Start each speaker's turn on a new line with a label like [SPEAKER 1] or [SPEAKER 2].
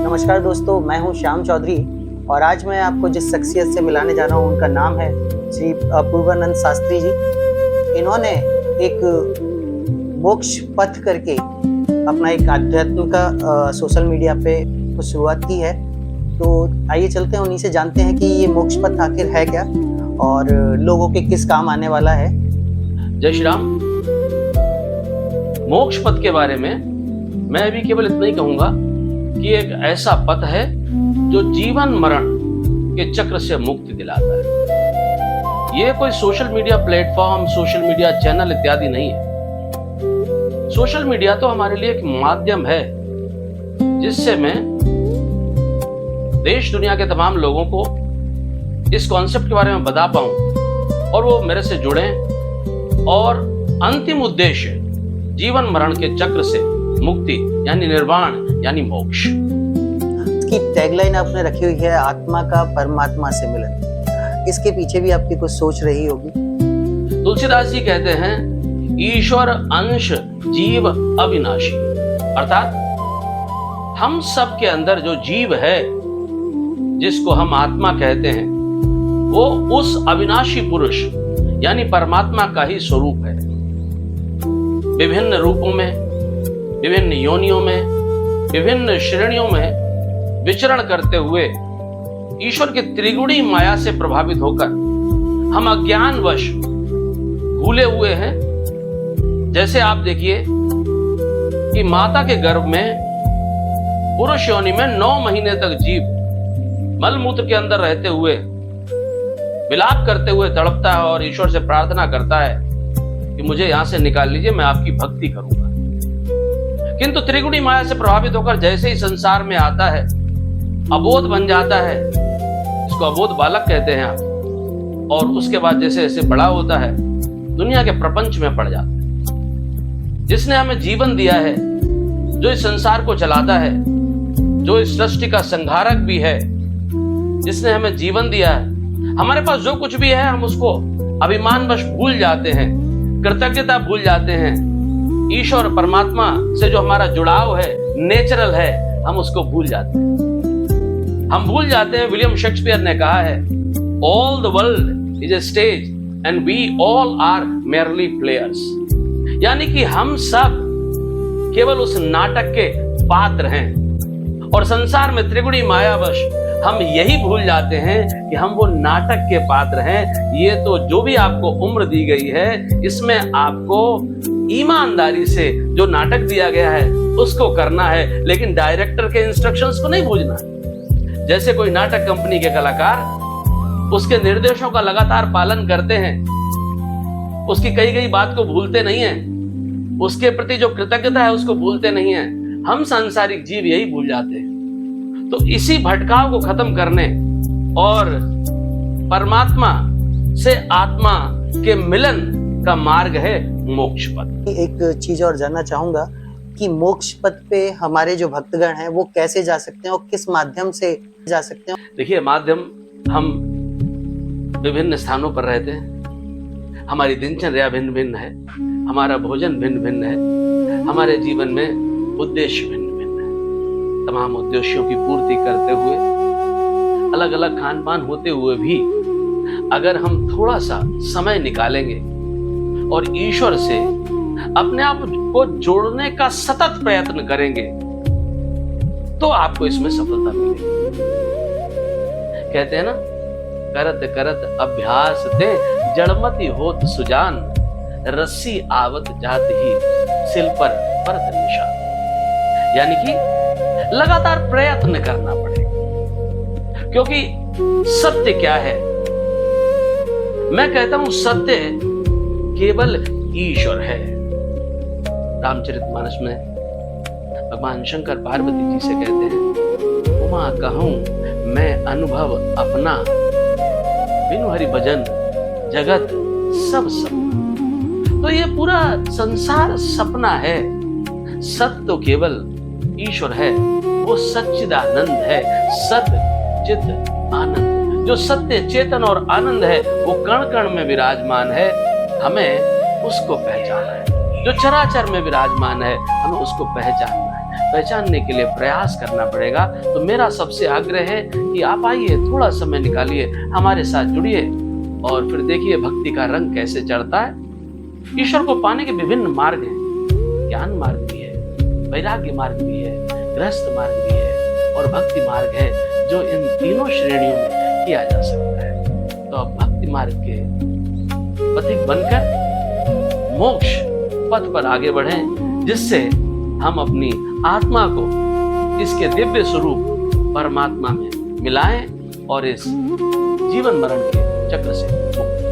[SPEAKER 1] नमस्कार दोस्तों, मैं हूं श्याम चौधरी और आज मैं आपको जिस शख्सियत से मिलाने जा रहा हूं उनका नाम है श्री पूर्वानंद शास्त्री जी। इन्होंने एक मोक्ष पथ करके अपना एक आध्यात्म का सोशल मीडिया पे कुछ शुरुआत की है। तो आइए चलते हैं, उन्हीं से जानते हैं कि ये मोक्ष पथ आखिर है क्या और लोगों के किस काम आने वाला है।
[SPEAKER 2] जय श्री राम। मोक्ष पथ के बारे में मैं भी केवल इतना ही कहूंगा कि एक ऐसा पथ है जो जीवन मरण के चक्र से मुक्ति दिलाता है। ये कोई social media platform, social media channel इत्यादि नहीं है। सोशल मीडिया तो हमारे लिए एक माध्यम है जिससे मैं देश दुनिया के तमाम लोगों को इस कॉन्सेप्ट के बारे में बता पाऊं और वो मेरे से जुड़े और अंतिम उद्देश्य जीवन मरण के चक्र से मुक्ति यानी निर्वाण यानी मोक्ष।
[SPEAKER 1] इसकी टैगलाइन आपने रखी हुई है आत्मा का परमात्मा से मिलन। इसके पीछे भी आपकी कुछ सोच रही होगी।
[SPEAKER 2] तुलसीदास जी कहते हैं ईश्वर अंश जीव अविनाशी, अर्थात हम सब के अंदर जो जीव है जिसको हम आत्मा कहते हैं वो उस अविनाशी पुरुष यानी परमात्मा का ही स्वरूप है। विभिन्न रूपों में, विभिन्न योनियों में, विभिन्न श्रेणियों में विचरण करते हुए ईश्वर की त्रिगुणी माया से प्रभावित होकर हम अज्ञानवश भूले हुए हैं। जैसे आप देखिए कि माता के गर्भ में पुरुष योनि में 9 महीने तक जीव मलमूत्र के अंदर रहते हुए विलाप करते हुए तड़पता है और ईश्वर से प्रार्थना करता है कि मुझे यहां से निकाल लीजिए, मैं आपकी भक्ति करूंगा। किंतु त्रिगुणी माया से प्रभावित होकर जैसे ही संसार में आता है अबोध बन जाता है, इसको अबोध बालक कहते हैं आप, और उसके बाद जैसे जैसे बड़ा होता है दुनिया के प्रपंच में पड़ जाता है। जिसने हमें जीवन दिया है, जो इस संसार को चलाता है, जो इस सृष्टि का संहारक भी है, जिसने हमें जीवन दिया है, हमारे पास जो कुछ भी है हम उसको अभिमानवश भूल जाते हैं, कृतज्ञता भूल जाते हैं। ईश्वर परमात्मा से जो हमारा जुड़ाव है, नेचुरल है, हम उसको भूल जाते हैं। हम भूल जाते हैं, विलियम शेक्सपियर ने कहा है all the world is a stage and we all are merely players, यानी कि हम सब केवल उस नाटक के पात्र हैं। और संसार में त्रिगुणी मायावश हम यही भूल जाते हैं कि हम वो नाटक के पात्र हैं। ये तो जो भी आपको उम्र दी गई है इसमें आपको ईमानदारी से जो नाटक दिया गया है उसको करना है, लेकिन डायरेक्टर के इंस्ट्रक्शंस को नहीं भूलना। जैसे कोई नाटक कंपनी के कलाकार उसके निर्देशों का लगातार पालन करते हैं, उसकी कही गई बात को भूलते नहीं हैं, उसके प्रति जो कृतज्ञता है उसको भूलते नहीं हैं। हम सांसारिक जीव यही भूल जाते हैं। तो इसी भटकाव को खत्म करने और परमात्मा से आत्मा के मिलन का मार्ग है मोक्ष पथ।
[SPEAKER 1] एक चीज और जानना चाहूंगा कि मोक्ष पथ पे हमारे जो भक्तगण हैं वो कैसे जा सकते हैं और किस माध्यम से जा सकते हैं।
[SPEAKER 2] देखिए, माध्यम हम विभिन्न स्थानों पर रहते हैं, हमारी दिनचर्या भिन्न भिन्न है, हमारा भोजन भिन्न भिन्न है, हमारे जीवन में उद्देश्य भिन्न भिन्न है। तमाम उद्देश्यों की पूर्ति करते हुए, अलग अलग खान पान होते हुए भी अगर हम थोड़ा सा समय निकालेंगे और ईश्वर से अपने आप को जोड़ने का सतत प्रयत्न करेंगे तो आपको इसमें सफलता मिलेगी। कहते हैं ना, करत करत अभ्यास ते जड़मति होत सुजान, रस्सी आवत जात ही सिल पर परत निशान। यानी कि लगातार प्रयत्न करना पड़ेगा, क्योंकि सत्य क्या है? मैं कहता हूं सत्य केवल ईश्वर है। रामचरितमानस में भगवान शंकर पार्वती जी से कहते हैं उमा कहूं मैं अनुभव अपना, बिनु हरि भजन जगत सब सपना। तो ये पूरा संसार सपना है। सत्य तो केवल ईश्वर है, वो सच्चिदानंद है, सत्य चित आनंद। जो सत्य चेतन और आनंद है वो कण कण में विराजमान है, हमें उसको पहचानना है। जो चराचर में विराजमान है हमें उसको पहचानना है। पहचानने के लिए प्रयास करना पड़ेगा। तो मेरा सबसे आग्रह है कि आप आइए, थोड़ा समय निकालिए, हमारे साथ जुड़िए और फिर देखिए भक्ति का रंग कैसे चढ़ता है। ईश्वर को पाने के विभिन्न मार्ग हैं। ज्ञान मार्ग भी है, वैराग्य मार्ग भी है, गृहस्थ मार्ग भी है और भक्ति मार्ग है, जो इन तीनों श्रेणियों में किया जा सकता है। तो अब भक्ति मार्ग के पथिक बनकर मोक्ष पथ पर आगे बढ़ें, जिससे हम अपनी आत्मा को इसके दिव्य स्वरूप परमात्मा में मिलाएं और इस जीवन मरण के चक्र से मुक्त